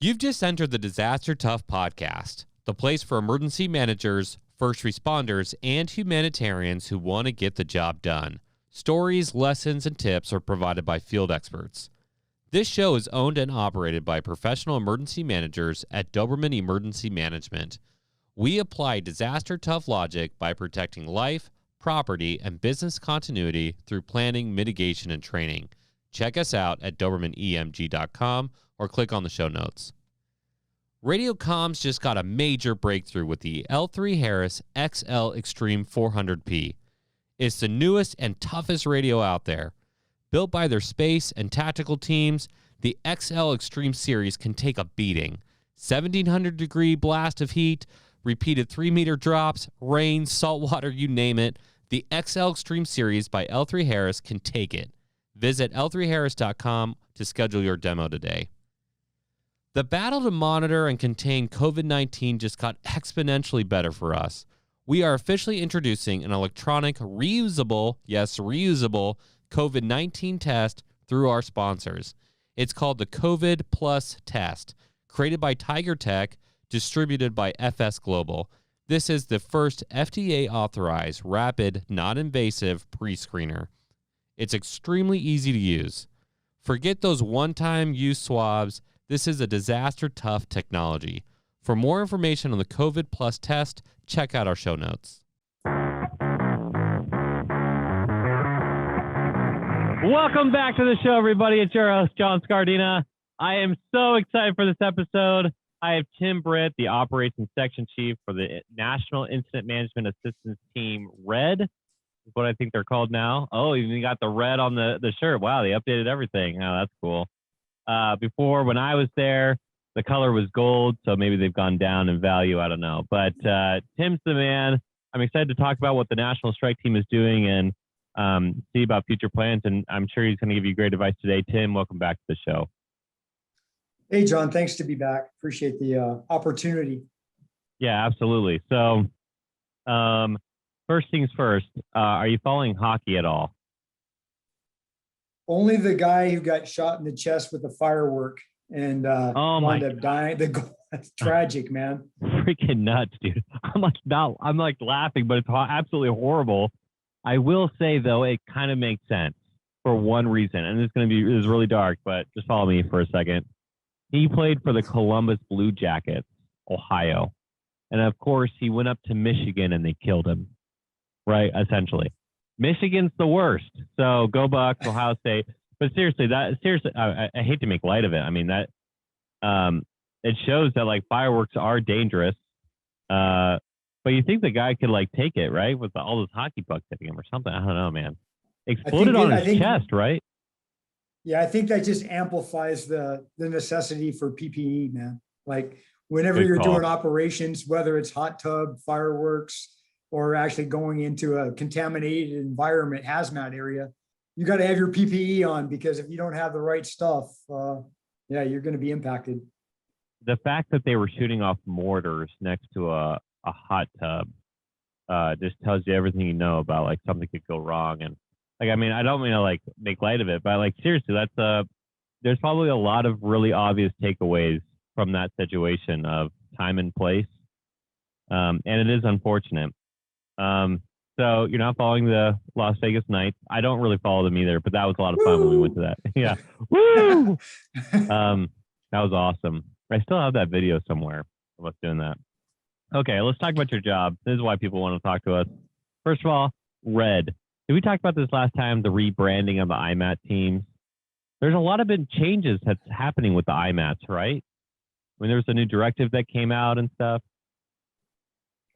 You've just entered the Disaster Tough podcast, the place for emergency managers, first responders, and humanitarians who want to get the job done. Stories, lessons, and tips are provided by field experts. This show is owned and operated by professional emergency managers at Doberman Emergency Management. We apply disaster tough logic by protecting life, property, and business continuity through planning, mitigation, and training. Check us out at DobermanEMG.com or click on the show notes. Radio comms just got a major breakthrough with the L3 Harris XL Extreme 400P. It's the newest and toughest radio out there. Built by their space and tactical teams, the XL Extreme series can take a beating. 1,700-degree blast of heat, repeated 3-meter drops, rain, salt water, you name it. The XL Extreme series by L3 Harris can take it. Visit L3Harris.com to schedule your demo today. The battle to monitor and contain COVID-19 just got exponentially better for us. We are officially introducing an electronic, reusable COVID-19 test through our sponsors. It's called the COVID Plus Test, created by Tiger Tech, distributed by FS Global. This is the first FDA-authorized, rapid, non-invasive pre-screener. It's extremely easy to use. Forget those one-time use swabs. This is a disaster-tough technology. For more information on the COVID Plus test, check out our show notes. Welcome back to the show, everybody. It's your host, John Scardena. I am so excited for this episode. I have Tim Britt, the Operations Section Chief for the National Incident Management Assistance Team, RED, is what I think they're called now. Oh, even got the red on the shirt. Wow, they updated everything. Oh, that's cool. Before, when I was there, the color was gold, so maybe they've gone down in value. I don't know. But Tim's the man. I'm excited to talk about what the National Strike Team is doing and see about future plans, and I'm sure he's going to give you great advice today. Tim, welcome back to the show. Hey, John, thanks to be back. Appreciate the opportunity. Yeah, absolutely. So first things first, are you following hockey at all? Only the guy who got shot in the chest with a firework and wound up dying. That's tragic, man. Freaking nuts, dude. I'm like laughing, but it's absolutely horrible. I will say, though, it kind of makes sense for one reason, and it's really dark, but just follow me for a second. He played for the Columbus Blue Jackets, Ohio. And of course, he went up to Michigan and they killed him, right? Essentially. Michigan's the worst. So go Bucks, Ohio State. But seriously, I hate to make light of it. I mean, that it shows that like fireworks are dangerous. But you think the guy could like take it, right? With all those hockey pucks hitting him or something. I don't know, man. Exploded on his chest, right? Yeah, I think that just amplifies the necessity for PPE, man. Like whenever you're doing operations, whether it's hot tub, fireworks, or actually going into a contaminated environment, hazmat area, you got to have your PPE on, because if you don't have the right stuff, you're going to be impacted. The fact that they were shooting off mortars next to a hot tub just tells you everything you know about like something could go wrong. And like, I mean, I don't mean to like make light of it, but like seriously, there's probably a lot of really obvious takeaways from that situation of time and place. And it is unfortunate. So you're not following the Las Vegas Knights. I don't really follow them either, but that was a lot of fun when we went to that. Yeah. Woo! That was awesome. I still have that video somewhere of us doing that. Okay, let's talk about your job. This is why people want to talk to us. First of all, RED. Did we talk about this last time, the rebranding of the IMAT teams? There's a lot of big changes that's happening with the IMATs, right? When there's a new directive that came out and stuff.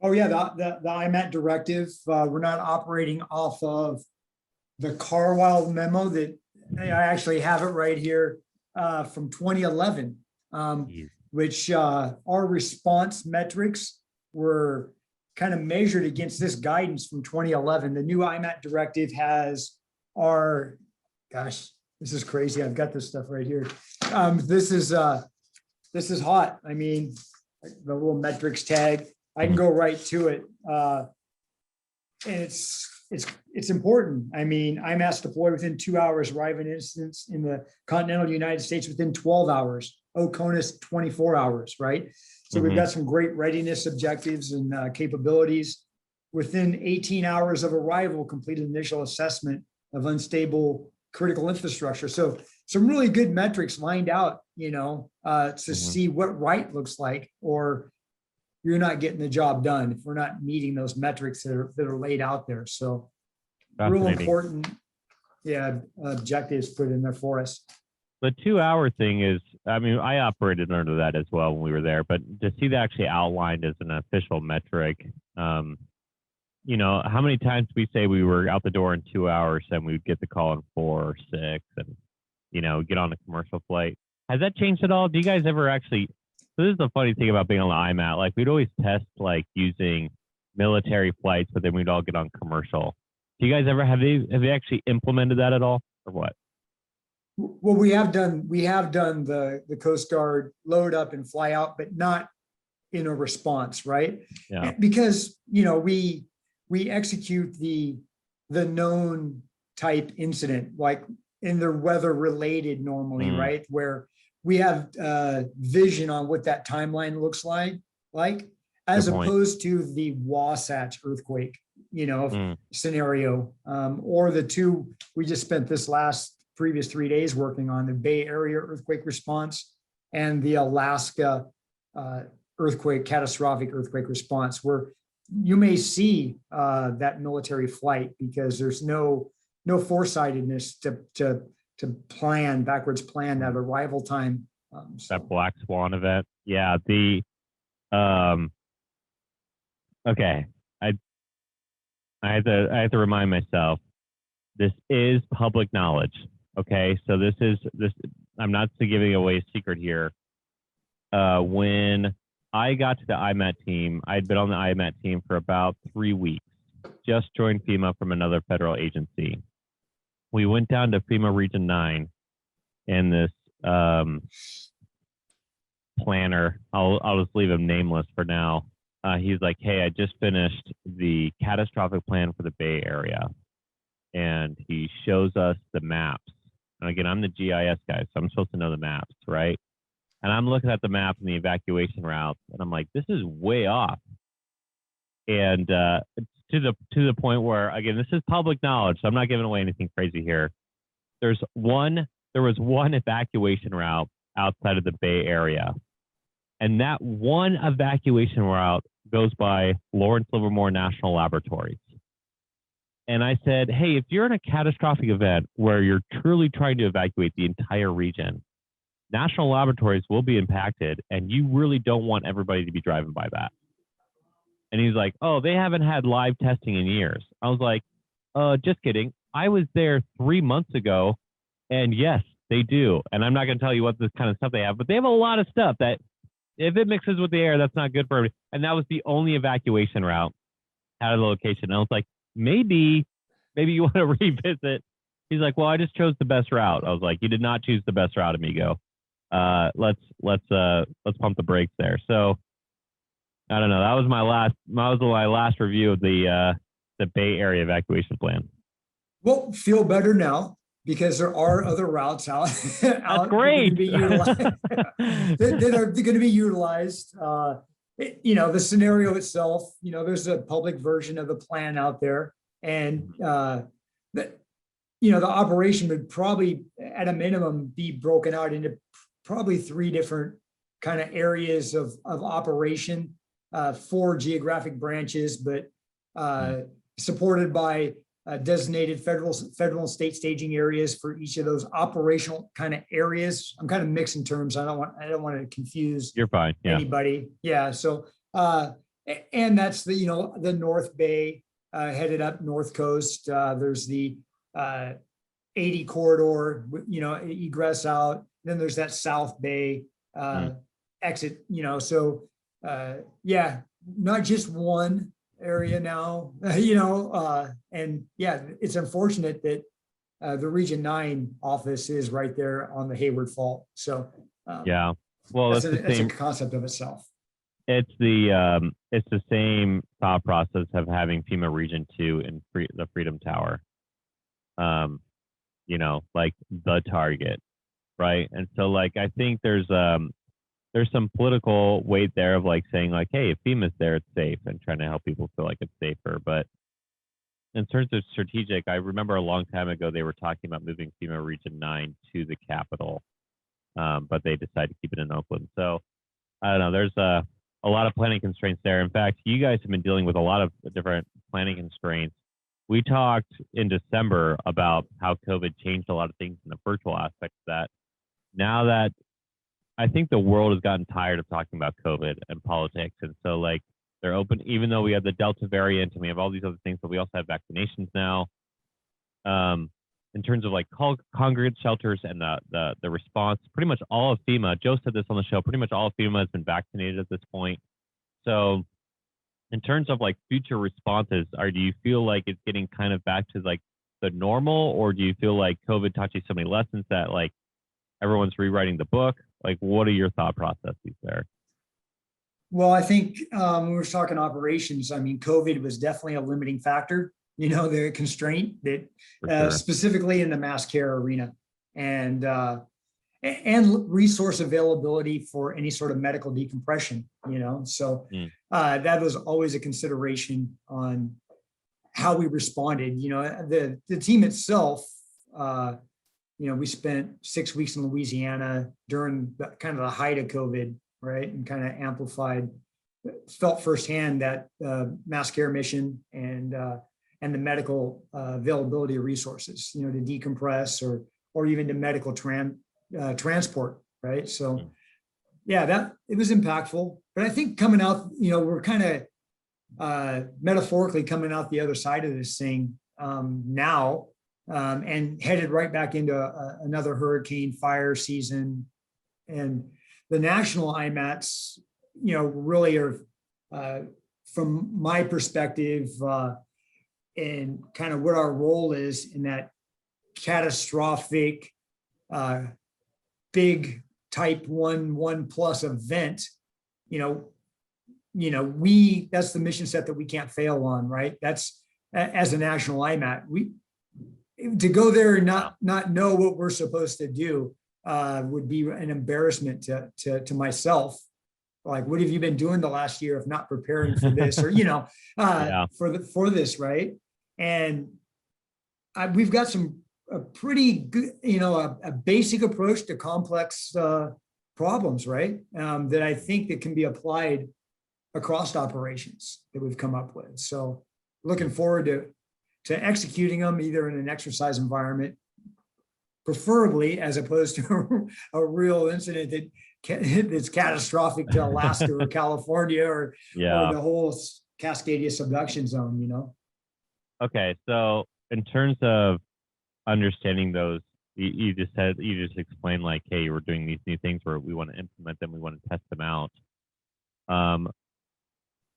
Oh yeah, the IMAT directive. We're not operating off of the Carlisle memo that I actually have it right here from 2011, which our response metrics were kind of measured against this guidance from 2011. The new IMAT directive has this is crazy. I've got this stuff right here. This is hot. I mean, the little metrics tag, I can go right to it. And it's important. I mean, IMATs deploy within 2 hours, arrive in incidents in the continental United States within 12 hours. OCONUS 24 hours, right? So we've got some great readiness objectives and capabilities. Within 18 hours of arrival, completed initial assessment of unstable critical infrastructure. So some really good metrics lined out, to see what right looks like, or you're not getting the job done if we're not meeting those metrics that are laid out there. So real important, objectives put in there for us. The 2-hour thing is, I mean, I operated under that as well when we were there, but to see that actually outlined as an official metric, how many times we say we were out the door in 2 hours and we'd get the call in 4 or 6 and, get on a commercial flight. Has that changed at all? Do you guys ever actually, so this is the funny thing about being on the IMAT, like we'd always test like using military flights, but then we'd all get on commercial. Do you guys ever, have they actually implemented that at all or what? Well, we have done the Coast Guard load up and fly out, but not in a response, right? Yeah. Because we execute the known type incident, like in the weather related normally, right? Where we have vision on what that timeline looks like, as opposed to the Wasatch earthquake, scenario, or the two we just spent previous 3 days working on, the Bay Area earthquake response and the Alaska catastrophic earthquake response, where you may see that military flight because there's no foresightedness to backwards plan that arrival time. That Black Swan event. Yeah. Okay. I have to remind myself, this is public knowledge. Okay. So this, I'm not giving away a secret here. When I got to the IMAT team, I'd been on the IMAT team for about 3 weeks, just joined FEMA from another federal agency. We went down to FEMA Region 9 and this planner, I'll just leave him nameless for now. He's like, hey, I just finished the catastrophic plan for the Bay Area. And he shows us the maps. And again, I'm the GIS guy, so I'm supposed to know the maps, right? And I'm looking at the map and the evacuation routes, and I'm like, this is way off. And to the point where, again, this is public knowledge, so I'm not giving away anything crazy here. There was one evacuation route outside of the Bay Area. And that one evacuation route goes by Lawrence Livermore National Laboratories. And I said, hey, if you're in a catastrophic event where you're truly trying to evacuate the entire region, national laboratories will be impacted, and you really don't want everybody to be driving by that. And he's like, oh, they haven't had live testing in years. I was like, just kidding. I was there 3 months ago, and yes, they do. And I'm not going to tell you what this kind of stuff they have, but they have a lot of stuff that if it mixes with the air, that's not good for everybody. And that was the only evacuation route out of the location. And I was like, maybe you want to revisit. He's like, well, I just chose the best route. I was like, you did not choose the best route, amigo. Let's pump the brakes there. So I don't know. That was my last review of the Bay Area evacuation plan. Well, feel better now because there are other routes out. That's great. That are going to be utilized. The scenario itself, there's a public version of the plan out there, and the operation would probably, at a minimum, be broken out into probably 3 different kind of areas of operation, 4 geographic branches, but supported by designated federal and state staging areas for each of those operational kind of areas. I'm kind of mixing terms. I don't want to confuse. You're fine. Yeah. Anybody. Yeah. So, and that's the North Bay headed up North Coast. There's the 80 corridor, egress out. Then there's that South Bay exit. So not just one area now, and it's unfortunate that the Region 9 office is right there on the Hayward Fault. So well, that's a concept of itself. It's the same thought process of having FEMA Region 2 in the Freedom Tower. Like the target. right? And so like I think there's some political weight there of like saying like, hey, if FEMA's there, it's safe, and trying to help people feel like it's safer. But in terms of strategic, I remember a long time ago they were talking about moving FEMA Region 9 to the capital, but they decided to keep it in Oakland. So I don't know. There's a lot of planning constraints there. In fact, you guys have been dealing with a lot of different planning constraints. We talked in December about how COVID changed a lot of things in the virtual aspect of that. Now that I think the world has gotten tired of talking about COVID and politics, and so like they're open, even though we have the Delta variant and we have all these other things, but we also have vaccinations now. In terms of like congregate shelters and the response, pretty much all of FEMA, Joe said this on the show, pretty much all of FEMA has been vaccinated at this point. So in terms of like future responses, do you feel like it's getting kind of back to like the normal, or do you feel like COVID taught you so many lessons that like everyone's rewriting the book? Like, what are your thought processes there? Well, I think when we were talking operations, I mean, COVID was definitely a limiting factor, the constraint that For sure. specifically in the mass care arena, and resource availability for any sort of medical decompression, so that was always a consideration on how we responded. The team itself, we spent 6 weeks in Louisiana during kind of the height of COVID, right? And kind of amplified, felt firsthand that mass care mission and the medical availability of resources, to decompress or even to medical transport, right? So yeah, that it was impactful. But I think coming out, we're kind of metaphorically coming out the other side of this thing now, and headed right back into another hurricane fire season. And the national IMATs, really are, from my perspective, and kind of what our role is in that catastrophic, big type 1+ event, that's the mission set that we can't fail on, right? That's as a national IMAT, to go there and not know what we're supposed to do would be an embarrassment to myself. Like, what have you been doing the last year if not preparing for this, or for this, right? And we've got a pretty good, a basic approach to complex problems, right? That I think that can be applied across operations that we've come up with. So looking forward to executing them either in an exercise environment, preferably, as opposed to a real incident that's catastrophic to Alaska or California or the whole Cascadia subduction zone, Okay, so in terms of understanding those, you just explained like, hey, we're doing these new things where we want to implement them, we want to test them out.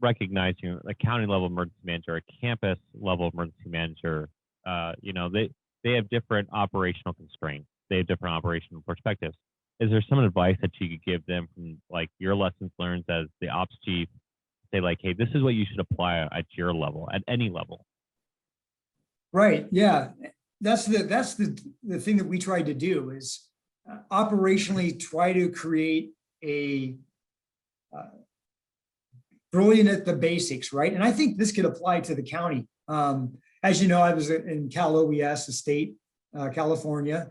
Recognizing a county level emergency manager, a campus level emergency manager, they have different operational constraints. They have different operational perspectives. Is there some advice that you could give them from like your lessons learned as the ops chief? Say like, hey, this is what you should apply at your level, at any level. Right. Yeah. That's the thing that we tried to do is operationally try to create a brilliant at the basics, right? And I think this could apply to the county. As you know, I was in Cal OES, the state, California.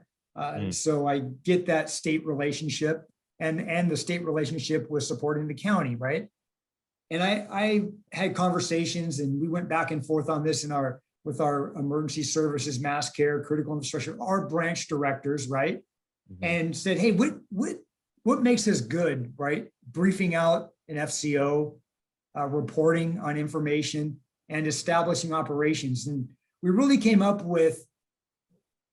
So I get that state relationship and the state relationship with supporting the county, right? And I had conversations and we went back and forth on this with our emergency services, mass care, critical infrastructure, our branch directors, right? And said, hey, what makes this good, right? Briefing out an FCO, reporting on information, and establishing operations. And we really came up with,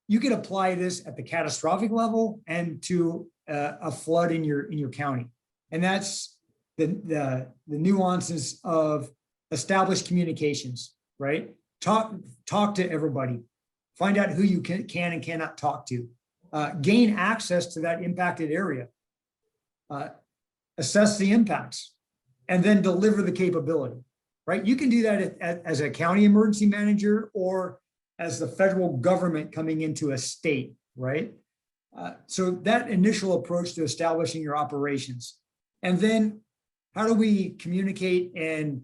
you could apply this at the catastrophic level and to a flood in your county. And that's the nuances of established communications, right? Talk to everybody, find out who you can and cannot talk to, gain access to that impacted area, assess the impacts, and then deliver the capability, right? You can do that as a county emergency manager or as the federal government coming into a state, right? So that initial approach to establishing your operations, and then how do we communicate and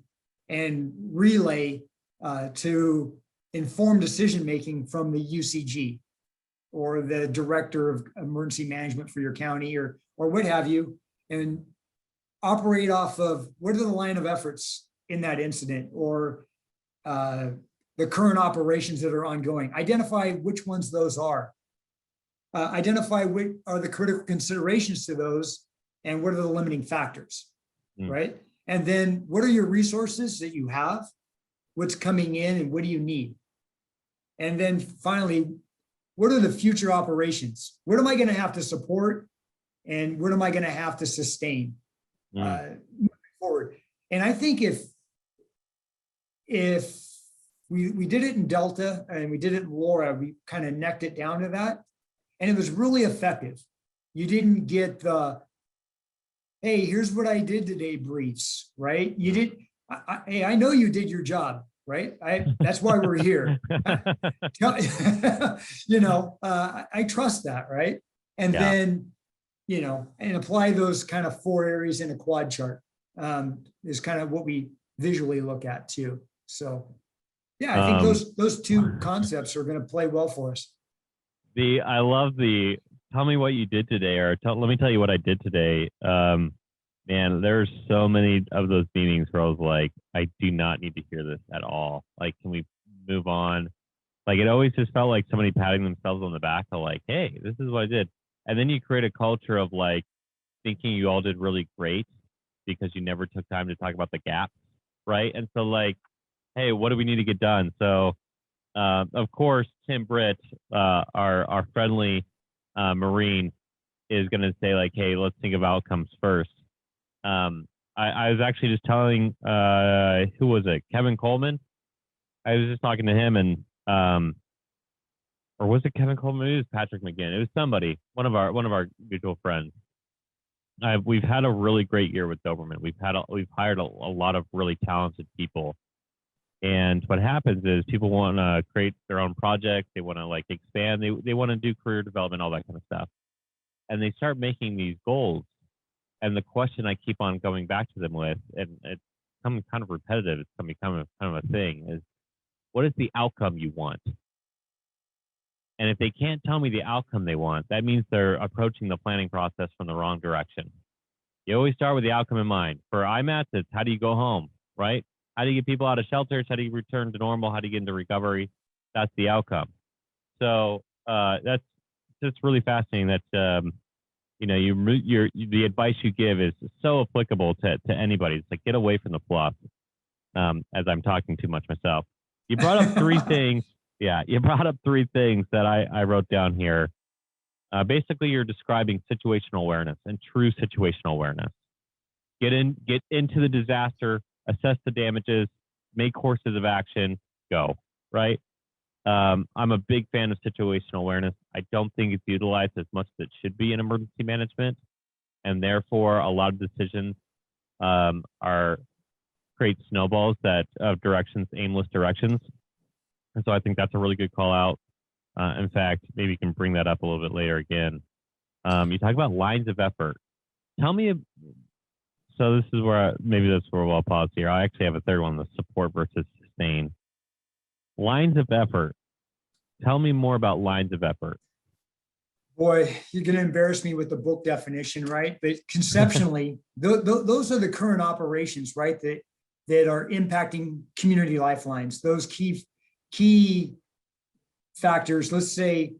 relay to inform decision-making from the UCG or the director of emergency management for your county or what have you, and operate off of what are the line of efforts in that incident or the current operations that are ongoing. Identify which ones those are. Identify what are the critical considerations to those and what are the limiting factors, right? And then what are your resources that you have? What's coming in and what do you need? And then finally, what are the future operations? What am I going to have to support and what am I going to have to sustain moving forward? And I think if we did it in Delta and we did it in Laura, we kind of necked it down to that. And it was really effective. You didn't get the, hey, here's what I did today briefs, right? You did, hey, I know you did your job, right? That's why we're here. You know, I trust that, right? And then, you know, and apply those kind of 4 areas in a quad chart is kind of what we visually look at too. So yeah, I think those 2 concepts are going to play well for us. I love tell me what you did today, or let me tell you what I did today. Man, there's so many of those meetings where I was like, I do not need to hear this at all. Like, can we move on? Like, it always just felt like somebody patting themselves on the back of like, hey, this is what I did. And then you create a culture of like thinking you all did really great because you never took time to talk about the gaps, right? And so like, hey, what do we need to get done? So of course, Tim Britt, our friendly Marine, is going to say like, hey, let's think of outcomes first. I was actually just telling, who was it? Kevin Coleman. I was just talking to him and, or was it Kevin Coleman? It was Patrick McGinn. It was somebody, one of our mutual friends. We've had a really great year with Doberman. We've hired a lot of really talented people. And what happens is people want to create their own projects. They want to like expand. They want to do career development, all that kind of stuff. And they start making these goals. And the question I keep on going back to them with, and it's becoming kind of repetitive, it's becoming kind of a thing, is what is the outcome you want? And if they can't tell me the outcome they want, that means they're approaching the planning process from the wrong direction. You always start with the outcome in mind. For IMATs, it's how do you go home, right? How do you get people out of shelters? How do you return to normal? How do you get into recovery? That's the outcome. So that's just really fascinating that, you know, the advice you give is so applicable to anybody. It's like, get away from the fluff, as I'm talking too much myself. You brought up 3 things. Yeah, you brought up 3 things that I wrote down here. Basically, you're describing situational awareness and true situational awareness. Get into the disaster, assess the damages, make courses of action, go, right? I'm a big fan of situational awareness. I don't think it's utilized as much as it should be in emergency management. And therefore, a lot of decisions create snowballs of directions, aimless directions. And so I think that's a really good call out. In fact, maybe you can bring that up a little bit later again. You talk about lines of effort. Tell me, so this is where maybe that's where we'll pause here. I actually have a third one, the support versus sustain. Lines of effort. Tell me more about lines of effort. Boy, you're going to embarrass me with the book definition, right? But conceptually, those are the current operations, right? That are impacting community lifelines. Those key factors, let's say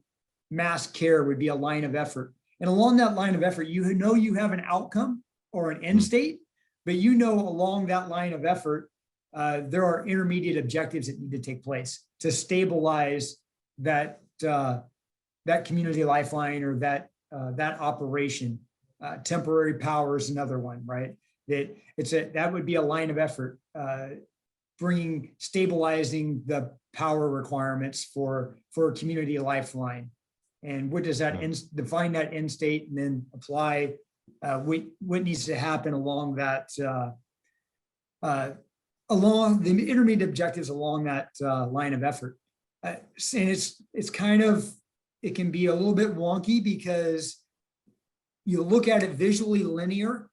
mass care would be a line of effort. And along that line of effort, you know you have an outcome or an end state, but you know along that line of effort, there are intermediate objectives that need to take place to stabilize that community lifeline or that operation. Temporary power is another one, right? That would be a line of effort, stabilizing the power requirements for a community lifeline. And what does that define that end state and then apply what needs to happen along that along the intermediate objectives along that line of effort. And it's kind of it can be a little bit wonky because you look at it visually linear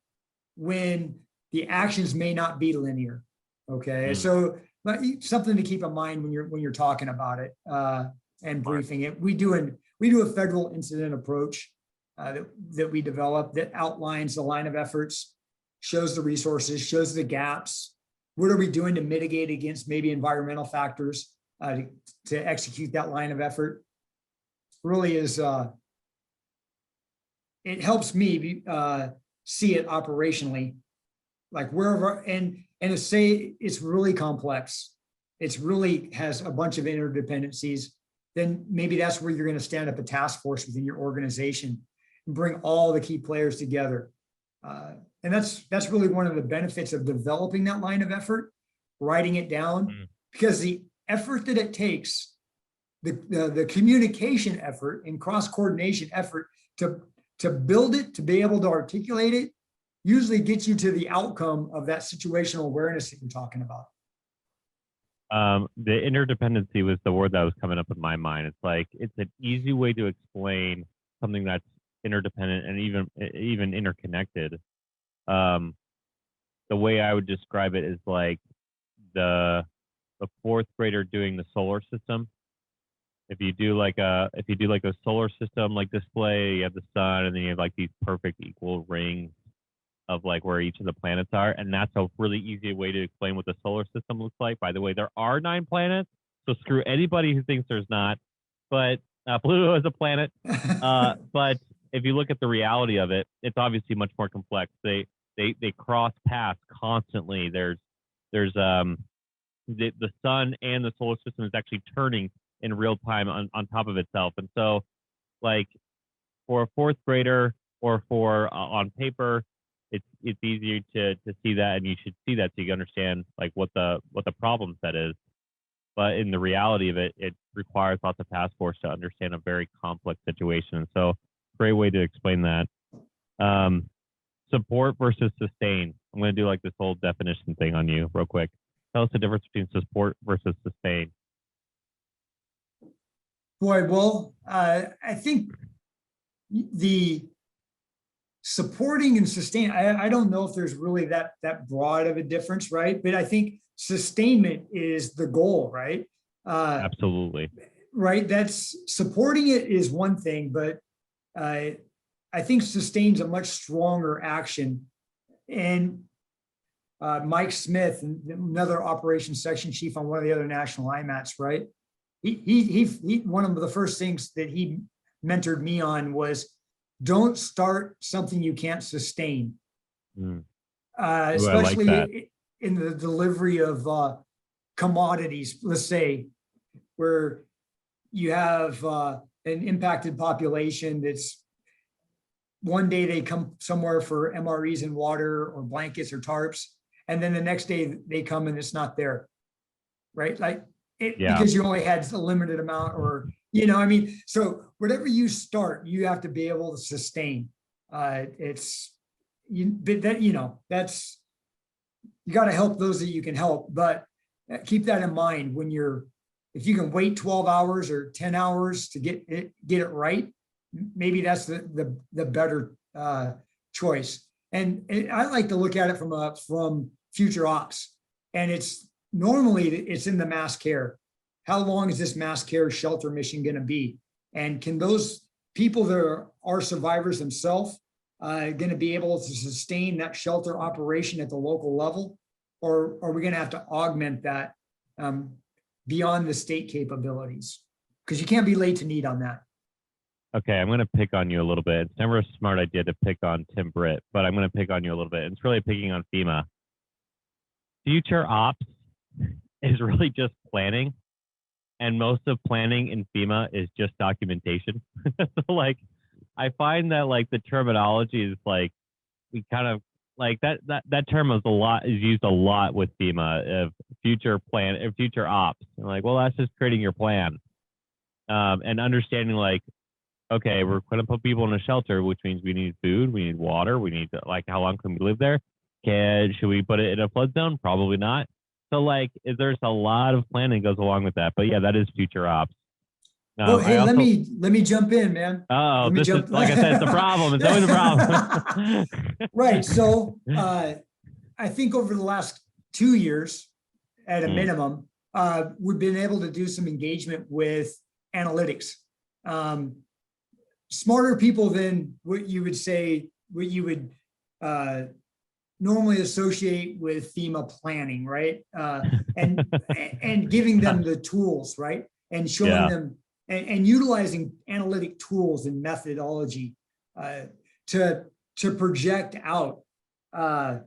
when the actions may not be linear. Okay, so but something to keep in mind when you're talking about it and briefing it. We do a federal incident approach that we develop that outlines the line of efforts, shows the resources, shows the gaps. What are we doing to mitigate against maybe environmental factors to execute that line of effort? Really is, it helps me see it operationally, like wherever, and to say it's really complex. It's really has a bunch of interdependencies. Then maybe that's where you're going to stand up a task force within your organization and bring all the key players together. And that's really one of the benefits of developing that line of effort, writing it down, because the effort that it takes, the communication effort and cross-coordination effort to build it, to be able to articulate it, usually gets you to the outcome of that situational awareness that you're talking about. The interdependency was the word that was coming up in my mind. It's like, it's an easy way to explain something that's interdependent and even interconnected. The way I would describe it is like the fourth grader doing the solar system. If you do like a solar system like display, you have the sun, and then you have like these perfect equal rings of like where each of the planets are, and that's a really easy way to explain what the solar system looks like. By the way, there are 9 planets, so screw anybody who thinks there's not. But Pluto is a planet. But if you look at the reality of it, it's obviously much more complex. They cross paths constantly. There's the sun and the solar system is actually turning in real time on top of itself. And so, like for a fourth grader or for on paper, it's easier to see that, and you should see that so you understand like what the problem set is. But in the reality of it, it requires lots of task force to understand a very complex situation. And so, great way to explain that. Support versus sustain. I'm going to do like this whole definition thing on you real quick. Tell us the difference between support versus sustain. Boy, well, I think the supporting and sustain, I don't know if there's really that broad of a difference, right? But I think sustainment is the goal, right? Absolutely. Right. That's supporting it is one thing, but I think sustain's a much stronger action. And Mike Smith, another operations section chief on one of the other national IMATs, right? He one of the first things that he mentored me on was don't start something you can't sustain. Especially like in the delivery of commodities, let's say, where you have an impacted population that's one day they come somewhere for MREs and water or blankets or tarps, and then the next day they come and it's not there, right? Like because you only had a limited amount, or I mean, so whatever you start, you have to be able to sustain. That's you got to help those that you can help, but keep that in mind when if you can wait 12 hours or 10 hours to get it right, maybe that's the better choice. And I like to look at it from future ops, and it's in the mass care. How long is this mass care shelter mission going to be? And can those people that are survivors themselves going to be able to sustain that shelter operation at the local level? Or are we going to have to augment that beyond the state capabilities? Because you can't be late to need on that. Okay, I'm going to pick on you a little bit. It's never a smart idea to pick on Tim Britt, but I'm going to pick on you a little bit. It's really picking on FEMA. Future ops is really just planning. And most of planning in FEMA is just documentation. So like, I find that like the terminology is like, we kind of like that term is used a lot with FEMA of future plan or future ops. And like, well, that's just creating your plan. And understanding like, okay, we're going to put people in a shelter, which means we need food, we need water, we need like, how long can we live there? Should we put it in a flood zone? Probably not. So like, there's a lot of planning goes along with that, but yeah, that is future ops. Well, hey, let me jump in, man. Oh, Let me this jump. is, like I said, it's a problem. It's always a problem. Right. So I think over the last 2 years, at a minimum, we've been able to do some engagement with analytics. Smarter people than what you would say, what you would normally associate with FEMA planning, right? And giving them the tools, right? And showing them and utilizing analytic tools and methodology to project out, to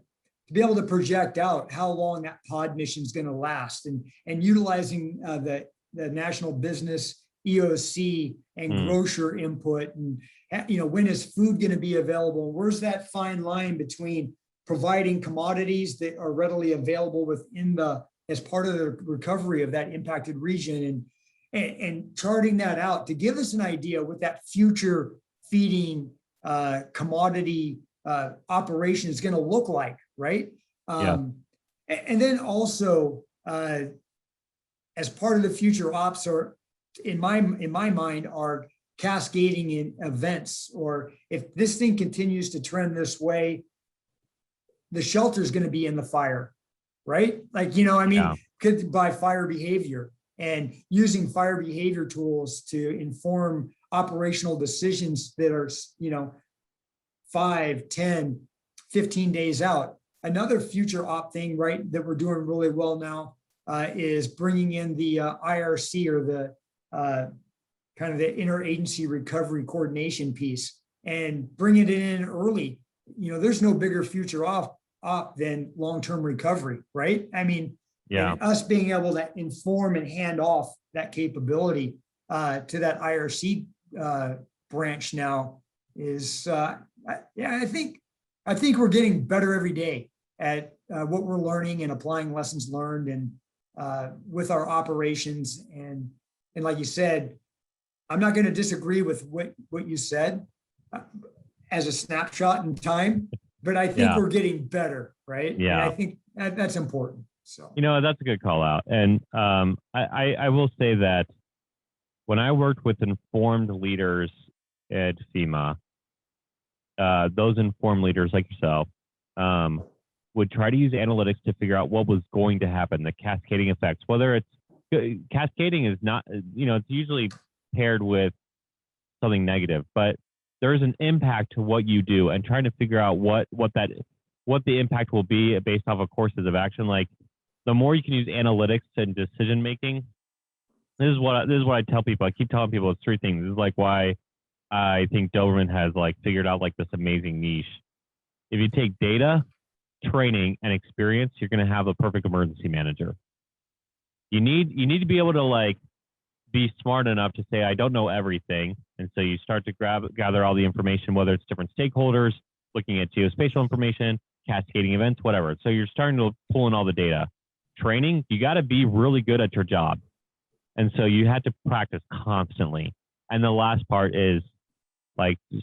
be able to project out how long that pod mission is going to last, and utilizing the national business EOC and grocer input, and when is food going to be available? Where's that fine line between providing commodities that are readily available within as part of the recovery of that impacted region, and charting that out to give us an idea what that future feeding commodity operation is going to look like, right? And then also as part of the future ops, are in my mind, are cascading in events, or if this thing continues to trend this way, the shelter is going to be in the fire, right? Like, could by fire behavior, and using fire behavior tools to inform operational decisions that are, 5, 10, 15 days out. Another future op thing, right, that we're doing really well now is bringing in the IRC, or the kind of the interagency recovery coordination piece, and bring it in early. There's no bigger future op than long-term recovery, right? I mean, and us being able to inform and hand off that capability to that IRC branch now is, I think we're getting better every day at what we're learning and applying lessons learned, and with our operations. And like you said, I'm not going to disagree with what you said as a snapshot in time, but I think we're getting better, right? Yeah. And I think that's important. So, that's a good call out. And I will say that when I worked with informed leaders at FEMA, those informed leaders like yourself would try to use analytics to figure out what was going to happen, the cascading effects. Whether it's cascading is not, it's usually paired with something negative, but there's an impact to what you do, and trying to figure out what the impact will be based off of courses of action. Like, the more you can use analytics and decision making, this is what I tell people. I keep telling people it's 3 things. This is like why I think Doberman has figured out this amazing niche. If you take data, training, and experience, you're going to have a perfect emergency manager. You need to be able to be smart enough to say, I don't know everything. And so you start to gather all the information, whether it's different stakeholders, looking at geospatial information, cascading events, whatever. So you're starting to pull in all the data. Training, you got to be really good at your job. And so you had to practice constantly. And the last part is,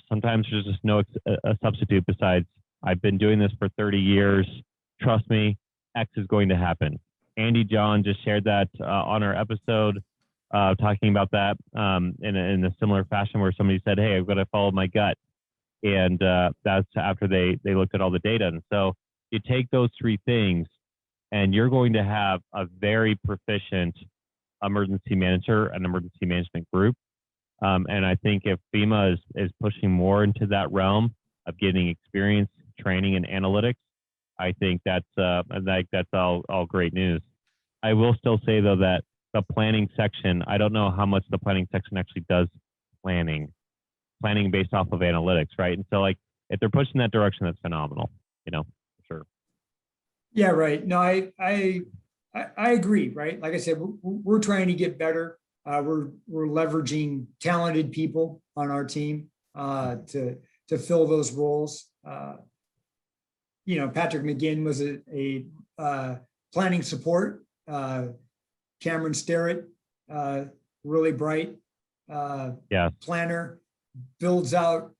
sometimes there's just no a substitute besides, I've been doing this for 30 years. Trust me, X is going to happen. Andy John just shared that on our episode, talking about that in a similar fashion, where somebody said, hey, I've got to follow my gut. And that's after they looked at all the data. And so you take those 3 things, and you're going to have a very proficient emergency manager and emergency management group. And I think if FEMA is pushing more into that realm of getting experience, training, and analytics, I think that's all great news. I will still say, though, that the planning section, I don't know how much the planning section actually does planning based off of analytics, right? And so, if they're pushing that direction, that's phenomenal, for sure. Yeah, right. No, I agree, right? Like I said, we're trying to get better. We're leveraging talented people on our team to fill those roles. Patrick McGinn was a planning support. Cameron Sterrett, really bright planner, builds out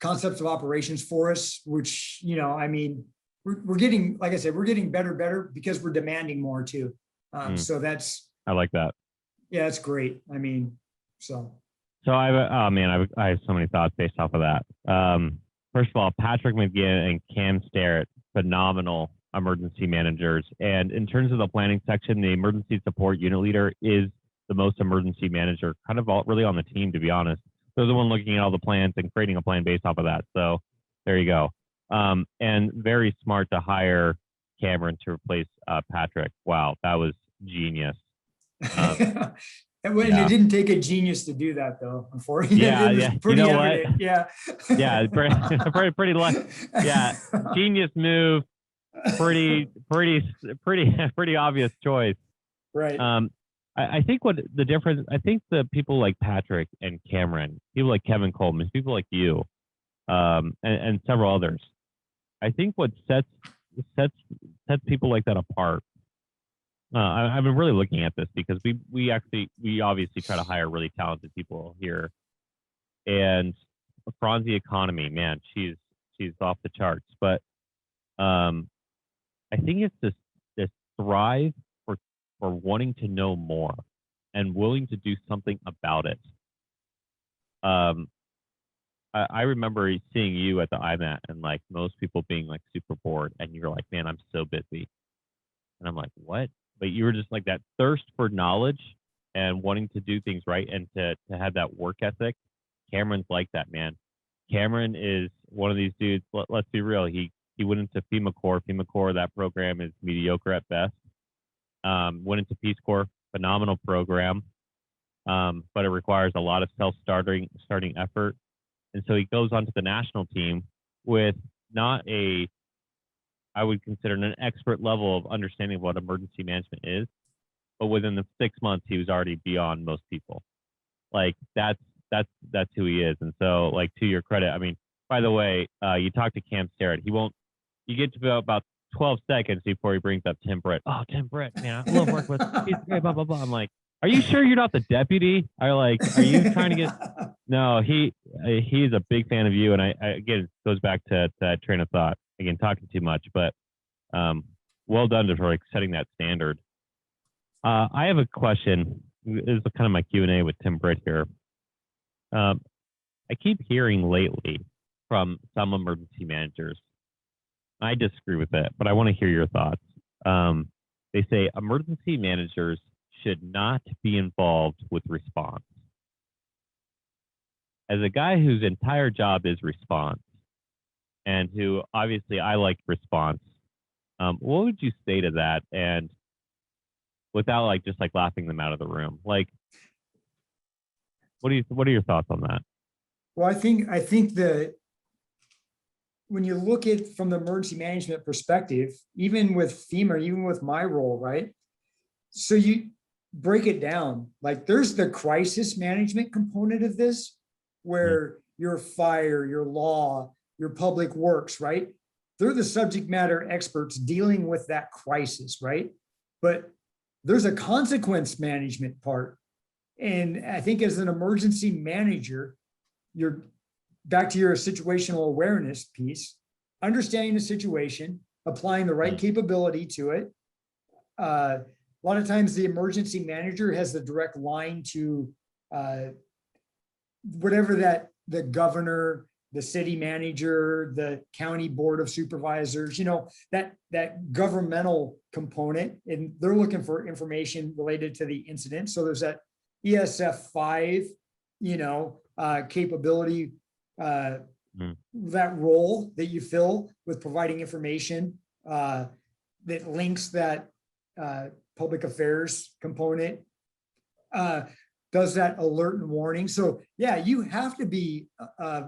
concepts of operations for us, which, we're getting, like I said, we're getting better because we're demanding more too. So I like that. Yeah, it's great. I mean, so. So I have so many thoughts based off of that. First of all, Patrick McGinn and Cam Starrett, phenomenal emergency managers. And in terms of the planning section, the emergency support unit leader is the most emergency manager, kind of really on the team, to be honest. They're the one looking at all the plans and creating a plan based off of that. So there you go. And very smart to hire Cameron to replace Patrick. Wow, that was genius. And Yeah. it didn't take a genius to do that, though. Unfortunately, Yeah, it was yeah. pretty You know what? evident. Yeah, Yeah, pretty lucky. Yeah, genius move. Pretty obvious choice. Right. I think what the difference. I think the people like Patrick and Cameron, people like Kevin Coleman, people like you, and several others. I think what sets people like that apart. I've been really looking at this because we obviously try to hire really talented people here, and Franzi economy, man, she's off the charts. But I think it's this thrive for wanting to know more and willing to do something about it. I remember seeing you at the IMAT and like most people being like super bored, and you're like, man, I'm so busy, and I'm like, what? But you were just like that thirst for knowledge and wanting to do things right and to have that work ethic. Cameron's like that, man. Cameron is one of these dudes. Let's be real. He went into FEMA Corps. FEMA Corps, that program is mediocre at best. Went into Peace Corps, phenomenal program, but it requires a lot of starting effort. And so he goes onto the national team with not I would consider an expert level of understanding of what emergency management is, but within the 6 months, he was already beyond most people. Like that's who he is. And so, like, to your credit, I mean, by the way, you talk to Cam Starrett, you get to about 12 seconds before he brings up Tim Britt. Oh, Tim Britt, man, I love working with. He's great, blah blah blah. I'm like, are you sure you're not the deputy? Are you trying to get? No, he's a big fan of you, and I again, it goes back to that train of thought. Again, talking too much, but well done for like setting that standard. I have a question. This is kind of my Q&A with Tim Britt here. I keep hearing lately from some emergency managers, I disagree with it, but I want to hear your thoughts. They say emergency managers should not be involved with response. As a guy whose entire job is response, and who obviously I like response, what would you say to that? And without like just like laughing them out of the room, like, what are your thoughts on that? Well, I think that when you look at from the emergency management perspective, even with FEMA, even with my role, right? So you break it down, like there's the crisis management component of this, where your fire, your law, your public works, right? They're the subject matter experts dealing with that crisis, right? But there's a consequence management part. And I think as an emergency manager, you're back to your situational awareness piece, understanding the situation, applying the right capability to it. A lot of times the emergency manager has the direct line to whatever that the governor, the city manager, the county board of supervisors, that governmental component, and they're looking for information related to the incident. So there's that ESF 5, capability, that role that you fill with providing information that links that public affairs component, does that alert and warning. So yeah, you have to be,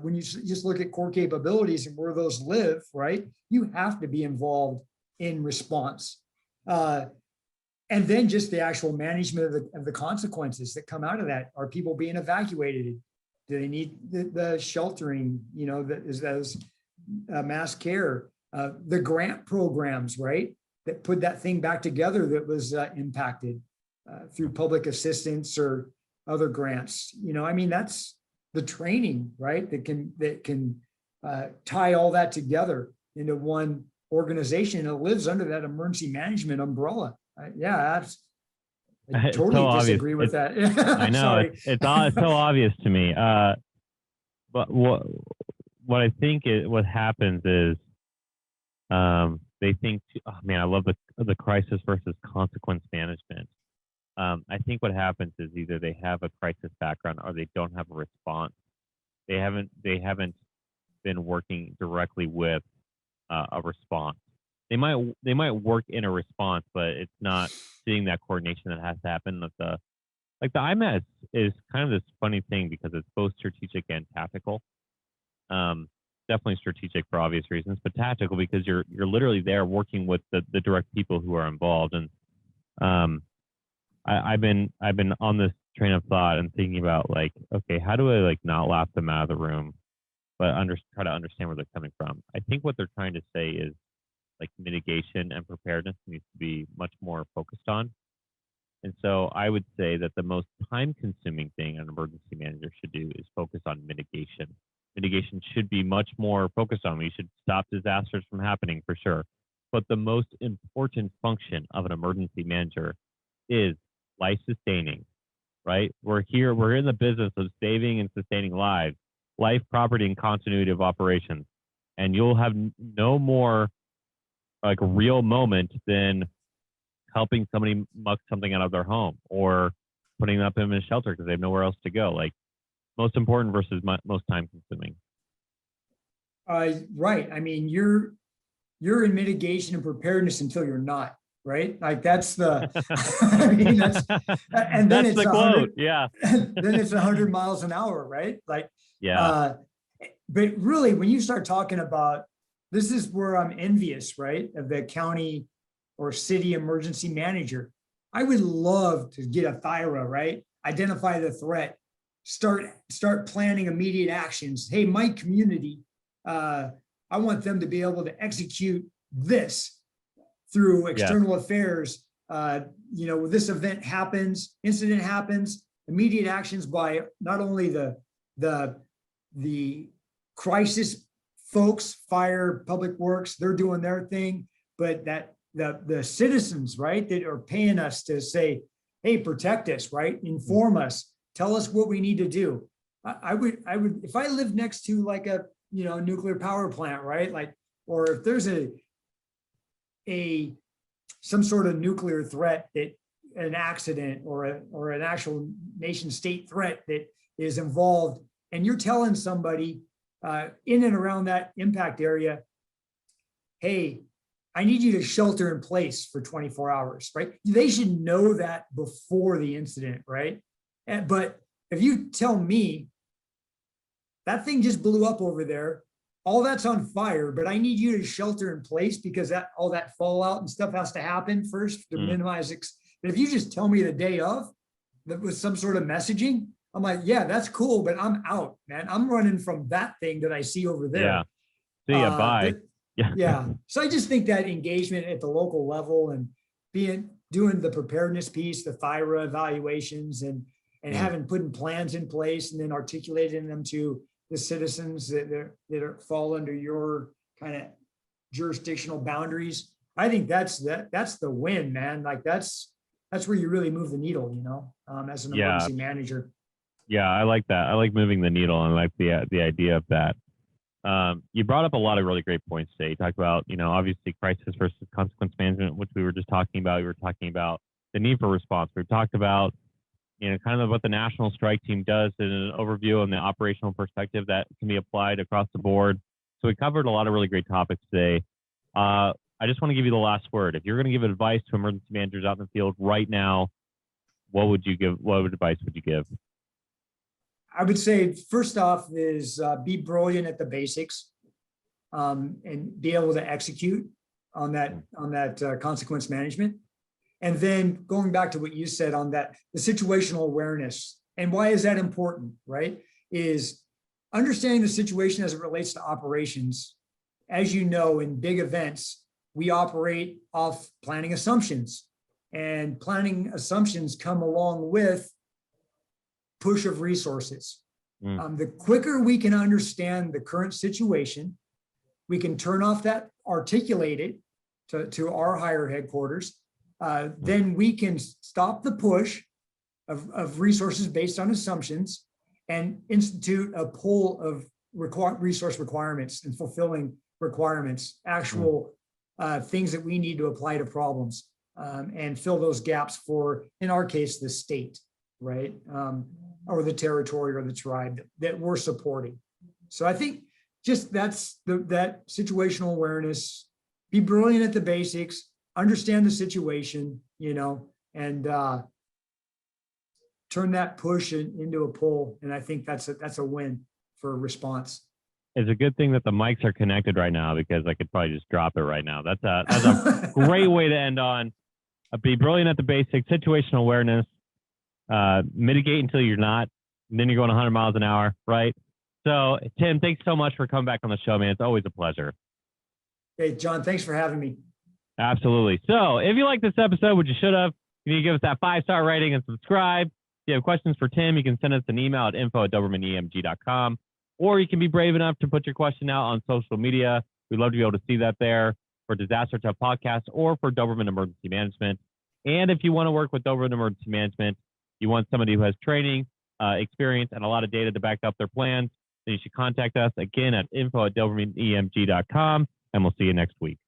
when you just look at core capabilities and where those live, right? You have to be involved in response. And then just the actual management of the consequences that come out of that. Are people being evacuated? Do they need the sheltering, is those mass care, the grant programs, right? That put that thing back together that was impacted through public assistance or other grants. That's the training, right? That can tie all that together into one organization. It lives under that emergency management umbrella. Yeah, I It's so totally obvious. disagree with that. I know Sorry. it's so obvious to me. But what I think what happens is they think, oh man, I love the crisis versus consequence management. I think what happens is either they have a crisis background or they don't have a response. They haven't been working directly with a response. They might work in a response, but it's not seeing that coordination that has to happen. The IMAT is kind of this funny thing because it's both strategic and tactical. Definitely strategic for obvious reasons, but tactical because you're literally there working with the direct people who are involved. And I've been on this train of thought and thinking about like, okay, how do I like not laugh them out of the room, but try to understand where they're coming from. I think what they're trying to say is like mitigation and preparedness needs to be much more focused on. And so I would say that the most time-consuming thing an emergency manager should do is focus on mitigation. Mitigation should be much more focused on. We should stop disasters from happening for sure. But the most important function of an emergency manager is life-sustaining, right? We're in the business of saving and sustaining lives, life, property, and continuity of operations. And you'll have no more like real moment than helping somebody muck something out of their home or putting them up in a shelter because they have nowhere else to go. Like most important versus most time consuming. Right. I mean, you're in mitigation and preparedness until you're not, right? Like that's the, I mean, and then that's it's the quote. Yeah. then it's 100 miles an hour, right? Like, yeah. But really, when you start talking about, this is where I'm envious, right? Of the county or city emergency manager. I would love to get a THIRA, right? Identify the threat, start planning immediate actions. Hey, my community, I want them to be able to execute this through external affairs. This event happens, incident happens, immediate actions by not only the crisis folks, fire, public works, they're doing their thing, but that the citizens, right, that are paying us to say, hey, protect us, right? Inform us, tell us what we need to do. I would, if I lived next to like a, nuclear power plant, right? Like, or if there's some sort of nuclear threat, that an accident or an actual nation state threat that is involved, and you're telling somebody in and around that impact area, hey, I need you to shelter in place for 24 hours, right? They should know that before the incident, right? But if you tell me that thing just blew up over there, all that's on fire, but I need you to shelter in place because all that fallout and stuff has to happen first to minimize. But if you just tell me the day of, that was some sort of messaging, I'm like, yeah, that's cool, but I'm out, man. I'm running from that thing that I see over there. Yeah. See ya, bye. Yeah. So I just think that engagement at the local level and doing the preparedness piece, the THIRA evaluations and putting plans in place and then articulating them to the citizens that fall under your kind of jurisdictional boundaries. I think that's the win, man. Like that's where you really move the needle, as an emergency manager. Yeah, I like that. I like moving the needle and I like the idea of that. You brought up a lot of really great points today. You talked about, obviously crisis versus consequence management, which we were just talking about. We were talking about the need for response. We've talked about, kind of what the National Strike Team does in an overview and the operational perspective that can be applied across the board. So we covered a lot of really great topics today. I just want to give you the last word. If you're going to give advice to emergency managers out in the field right now, what would you give? What advice would you give? I would say first off is be brilliant at the basics and be able to execute on that consequence management. And then going back to what you said on that, the situational awareness and why is that important, right? Is understanding the situation as it relates to operations. As you know, in big events, we operate off planning assumptions, and planning assumptions come along with push of resources. The quicker we can understand the current situation, we can turn off that, articulate it to our higher headquarters, then we can stop the push of resources based on assumptions and institute a pool of resource requirements and fulfilling requirements, actual things that we need to apply to problems, and fill those gaps for, in our case, the state, right? Or the territory or the tribe that we're supporting. So I think just that's that situational awareness, be brilliant at the basics, understand the situation, and turn that push into a pull. And I think that's a win for response. It's a good thing that the mics are connected right now, because I could probably just drop it right now. That's a great way to end on. Be brilliant at the basics, situational awareness, mitigate until you're not, and then you're going 100 miles an hour, right? So, Tim, thanks so much for coming back on the show, man. It's always a pleasure. Hey, John, thanks for having me. Absolutely. So, if you like this episode, which you should have, you need to give us that 5-star rating and subscribe. If you have questions for Tim, you can send us an email at info@dobermanemg.com, or you can be brave enough to put your question out on social media. We'd love to be able to see that there for Disaster Tough Podcast or for Doberman Emergency Management. And if you want to work with Doberman Emergency Management, you want somebody who has training, experience, and a lot of data to back up their plans, then you should contact us again at info@dobermanemg.com, and we'll see you next week.